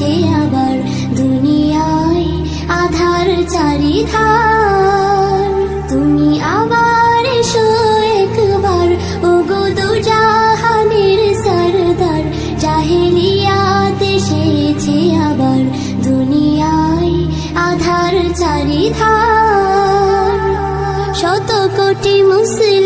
এসেছে আবার দুনিয়ায় আধার চারিধার। তুমি আবার এসো একবার, ওগো দুজাহানের সরদার। জাহেলিয়াত এসেছে আবার দুনিয়ায় আধার চারিধার। শত কোটি মুসলিম